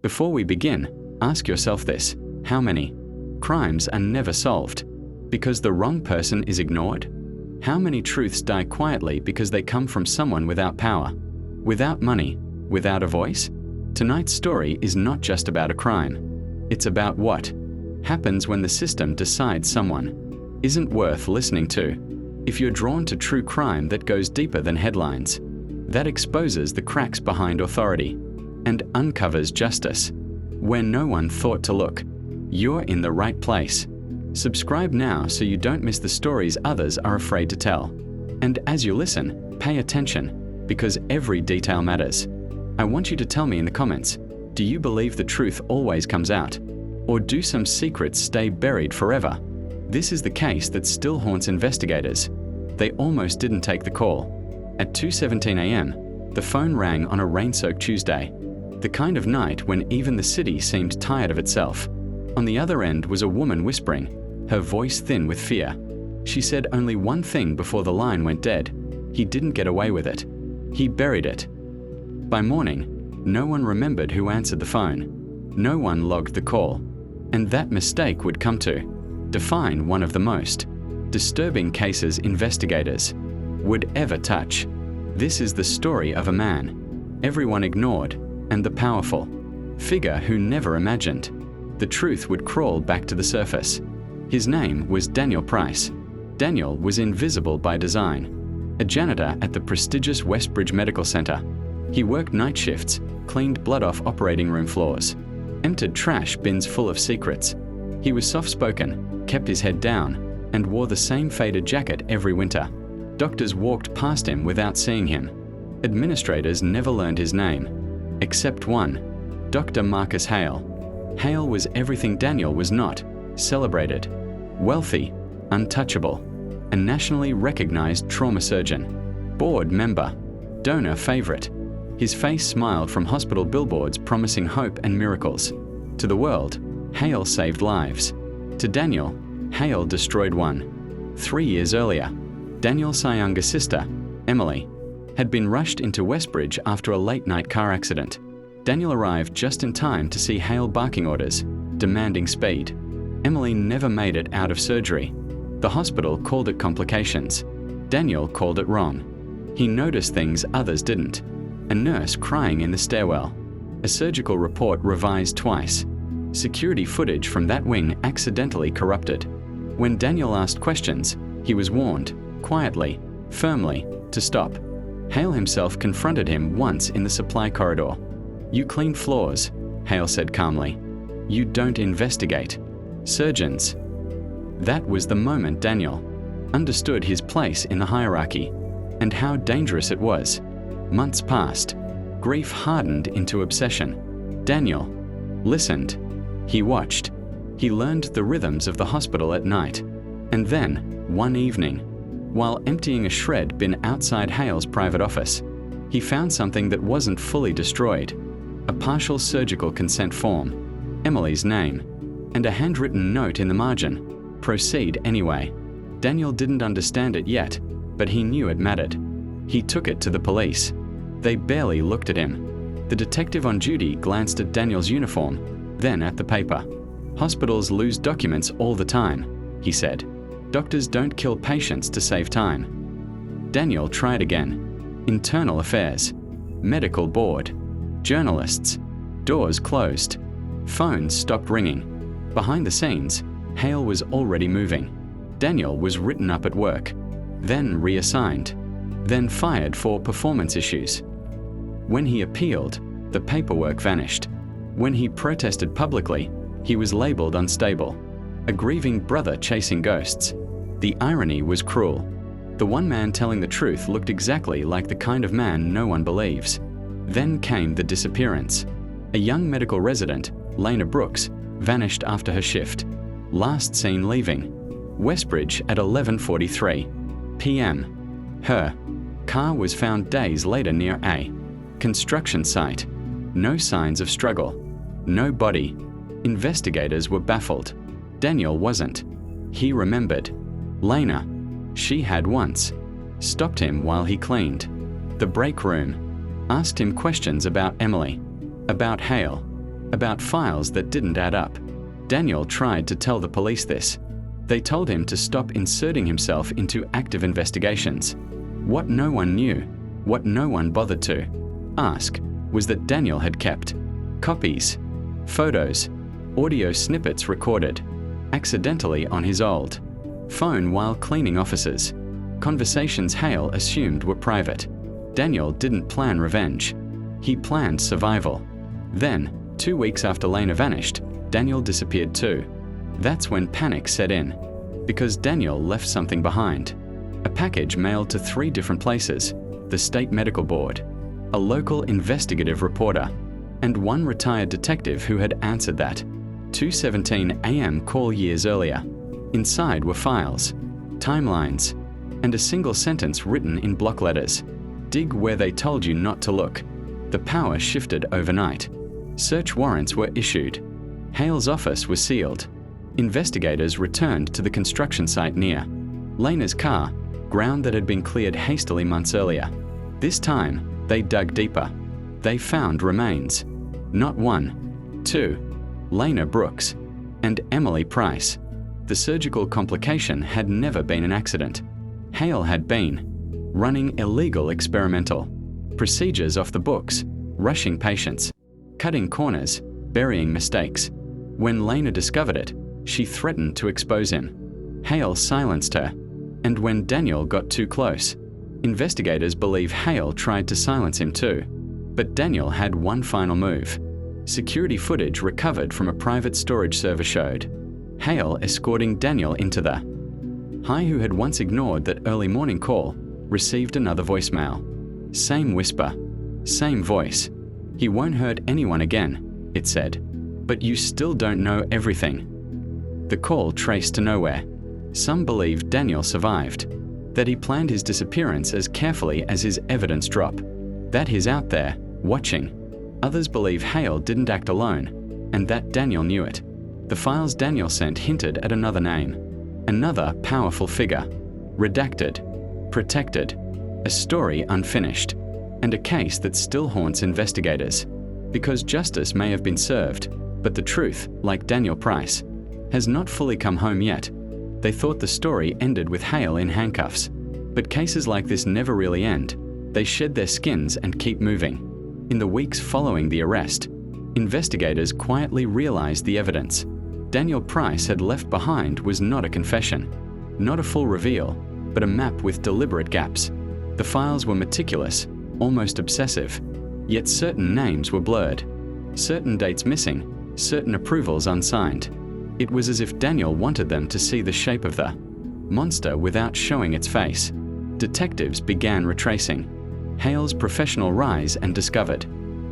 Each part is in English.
Before we begin, ask yourself this: how many crimes are never solved because the wrong person is ignored? How many truths die quietly because they come from someone without power, without money, without a voice? Tonight's story is not just about a crime. It's about what happens when the system decides someone isn't worth listening to. If you're drawn to true crime that goes deeper than headlines, that exposes the cracks behind authority and uncovers justice where no one thought to look, you're in the right place. Subscribe now so you don't miss the stories others are afraid to tell. And as you listen, pay attention, because every detail matters. I want you to tell me in the comments, do you believe the truth always comes out? Or do some secrets stay buried forever? This is the case that still haunts investigators. They almost didn't take the call. At 2:17 a.m., the phone rang on a rain-soaked Tuesday, the kind of night when even the city seemed tired of itself. On the other end was a woman whispering, her voice thin with fear. She said only one thing before the line went dead. He didn't get away with it. He buried it. By morning, no one remembered who answered the phone. No one logged the call. And that mistake would come to define one of the most disturbing cases investigators would ever touch. This is the story of a man everyone ignored, and the powerful figure who never imagined the truth would crawl back to the surface. His name was Daniel Price. Daniel was invisible by design, a janitor at the prestigious Westbridge Medical Center. He worked night shifts, cleaned blood off operating room floors, emptied trash bins full of secrets. He was soft-spoken, kept his head down, and wore the same faded jacket every winter. Doctors walked past him without seeing him. Administrators never learned his name, except one, Dr. Marcus Hale. Hale was everything Daniel was not: celebrated, wealthy, untouchable, a nationally recognized trauma surgeon, board member, donor favorite. His face smiled from hospital billboards promising hope and miracles. To the world, Hale saved lives. To Daniel, Hale destroyed one. 3 years earlier, Daniel's younger sister, Emily, had been rushed into Westbridge after a late-night car accident. Daniel arrived just in time to see Hale barking orders, demanding speed. Emily never made it out of surgery. The hospital called it complications. Daniel called it wrong. He noticed things others didn't. A nurse crying in the stairwell. A surgical report revised twice. Security footage from that wing accidentally corrupted. When Daniel asked questions, he was warned, quietly, firmly, to stop. Hale himself confronted him once in the supply corridor. "You clean floors," Hale said calmly. "You don't investigate. Surgeons." That was the moment Daniel understood his place in the hierarchy and how dangerous it was. Months passed. Grief hardened into obsession. Daniel listened. He watched. He learned the rhythms of the hospital at night. And then, one evening, while emptying a shred bin outside Hale's private office, he found something that wasn't fully destroyed: a partial surgical consent form, Emily's name, and a handwritten note in the margin: "Proceed anyway." Daniel didn't understand it yet, but he knew it mattered. He took it to the police. They barely looked at him. The detective on duty glanced at Daniel's uniform, then at the paper. "Hospitals lose documents all the time," he said. "Doctors don't kill patients to save time." Daniel tried again. Internal affairs, medical board, journalists. Doors closed. Phones stopped ringing. Behind the scenes, Hale was already moving. Daniel was written up at work, then reassigned, then fired for performance issues. When he appealed, the paperwork vanished. When he protested publicly, he was labeled unstable, a grieving brother chasing ghosts. The irony was cruel. The one man telling the truth looked exactly like the kind of man no one believes. Then came the disappearance. A young medical resident, Lena Brooks, vanished after her shift. Last seen leaving Westbridge at 11:43 p.m. Her car was found days later near a construction site. No signs of struggle. No body. Investigators were baffled. Daniel wasn't. He remembered. Lena, she had once stopped him while he cleaned the break room, asked him questions about Emily, about Hale. about files that didn't add up. Daniel tried to tell the police this. They told him to stop inserting himself into active investigations. What no one knew, what no one bothered to ask, was that Daniel had kept copies, photos, audio snippets recorded accidentally on his old phone while cleaning offices. Conversations Hale assumed were private. Daniel didn't plan revenge. He planned survival. Then, 2 weeks after Lena vanished, Daniel disappeared too. That's when panic set in, because Daniel left something behind. A package mailed to 3 different places: the State Medical Board, a local investigative reporter, and one retired detective who had answered that 2:17 a.m. call years earlier. Inside were files, timelines, and a single sentence written in block letters: dig where they told you not to look. The power shifted overnight. Search warrants were issued. Hale's office was sealed. Investigators returned to the construction site near Lena's car, ground that had been cleared hastily months earlier. This time, they dug deeper. They found remains. Not 1, 2, Lena Brooks, and Emily Price. The surgical complication had never been an accident. Hale had been running illegal experimental procedures off the books, rushing patients, cutting corners, burying mistakes. When Lena discovered it, she threatened to expose him. Hale silenced her, and when Daniel got too close, investigators believe Hale tried to silence him too. But Daniel had one final move. Security footage recovered from a private storage server showed Hale escorting Daniel into the High, who had once ignored that early morning call, received another voicemail. Same whisper, same voice. He won't hurt anyone again, it said. But you still don't know everything. The call traced to nowhere. Some believe Daniel survived, that he planned his disappearance as carefully as his evidence drop, that he's out there, watching. Others believe Hale didn't act alone, and that Daniel knew it. The files Daniel sent hinted at another name, another powerful figure, redacted, protected, a story unfinished, and a case that still haunts investigators. Because justice may have been served, but the truth, like Daniel Price, has not fully come home yet. They thought the story ended with Hale in handcuffs, but cases like this never really end. They shed their skins and keep moving. In the weeks following the arrest, investigators quietly realized the evidence Daniel Price had left behind was not a confession, not a full reveal, but a map with deliberate gaps. The files were meticulous, almost obsessive, yet certain names were blurred, certain dates missing, certain approvals unsigned. It was as if Daniel wanted them to see the shape of the monster without showing its face. Detectives began retracing Hale's professional rise and discovered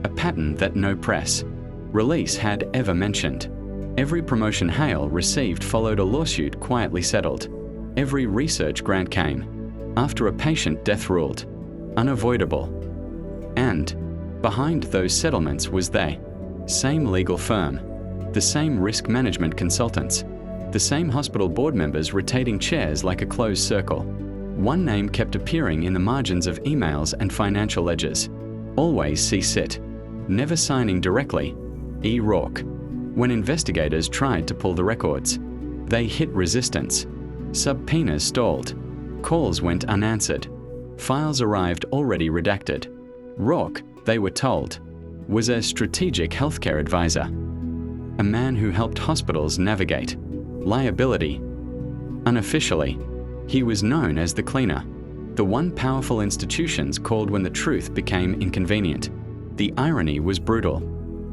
a pattern that no press release had ever mentioned. Every promotion Hale received followed a lawsuit quietly settled. Every research grant came after a patient death ruled unavoidable. And behind those settlements was the same legal firm, the same risk management consultants, the same hospital board members rotating chairs like a closed circle. One name kept appearing in the margins of emails and financial ledgers. Always see sit. Never signing directly. E. Rourke. When investigators tried to pull the records, they hit resistance. Subpoenas stalled. Calls went unanswered. Files arrived already redacted. Rourke, they were told, was a strategic healthcare advisor, a man who helped hospitals navigate liability. Unofficially, he was known as the cleaner, the one powerful institutions called when the truth became inconvenient. The irony was brutal.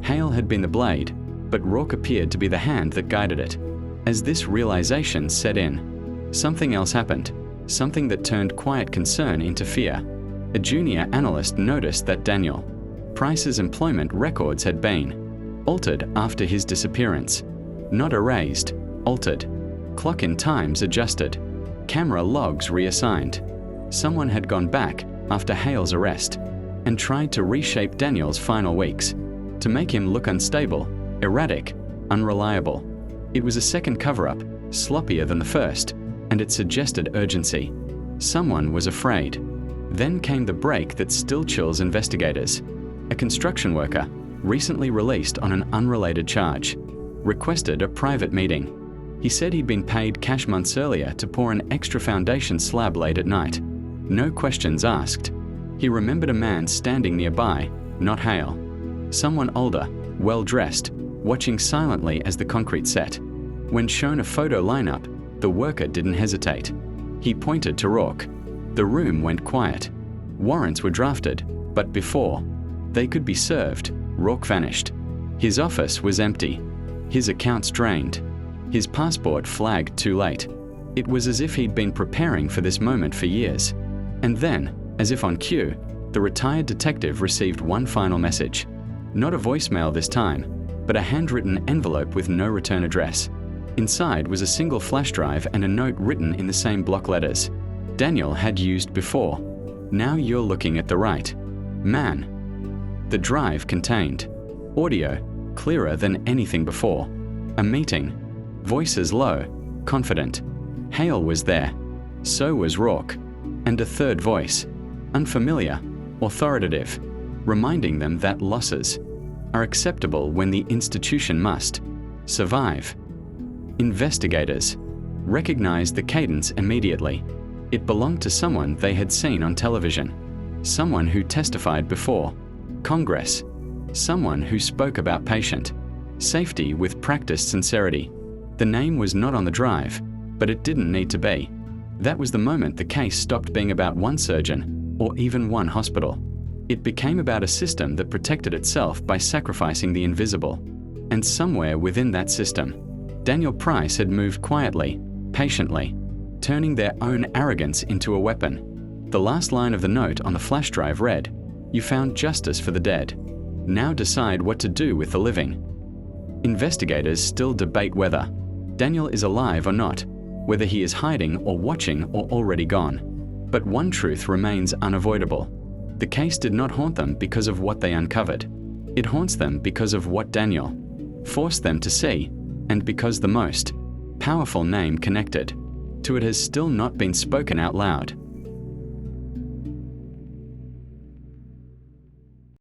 Hale had been the blade, but Rourke appeared to be the hand that guided it. As this realization set in, something else happened, something that turned quiet concern into fear. A junior analyst noticed that Daniel Price's employment records had been altered after his disappearance. Not erased, altered. Clock-in times adjusted. Camera logs reassigned. Someone had gone back after Hale's arrest and tried to reshape Daniel's final weeks, to make him look unstable, erratic, unreliable. It was a second cover-up, sloppier than the first, and it suggested urgency. Someone was afraid. Then came the break that still chills investigators. A construction worker, recently released on an unrelated charge, requested a private meeting. He said he'd been paid cash months earlier to pour an extra foundation slab late at night. No questions asked. He remembered a man standing nearby, not Hale. Someone older, well-dressed, watching silently as the concrete set. When shown a photo lineup, the worker didn't hesitate. He pointed to Rourke. The room went quiet. Warrants were drafted, but before they could be served, Rourke vanished. His office was empty. His accounts drained. His passport flagged too late. It was as if he'd been preparing for this moment for years. And then, as if on cue, the retired detective received one final message. Not a voicemail this time, but a handwritten envelope with no return address. Inside was a single flash drive and a note written in the same block letters. Daniel had used before. Now you're looking at the right man. The drive contained audio, clearer than anything before. A meeting. Voices low, confident. Hale was there. So was Rourke. And a third voice. Unfamiliar, authoritative, reminding them that losses are acceptable when the institution must survive. Investigators recognized the cadence immediately. It belonged to someone they had seen on television. Someone who testified before Congress. Someone who spoke about patient safety with practiced sincerity. The name was not on the drive, but it didn't need to be. That was the moment the case stopped being about one surgeon or even one hospital. It became about a system that protected itself by sacrificing the invisible. And somewhere within that system, Daniel Price had moved quietly, patiently, turning their own arrogance into a weapon. The last line of the note on the flash drive read, "You found justice for the dead. Now decide what to do with the living." Investigators still debate whether Daniel is alive or not, whether he is hiding or watching or already gone. But one truth remains unavoidable. The case did not haunt them because of what they uncovered. It haunts them because of what Daniel forced them to see, and because the most powerful name connected to it has still not been spoken out loud.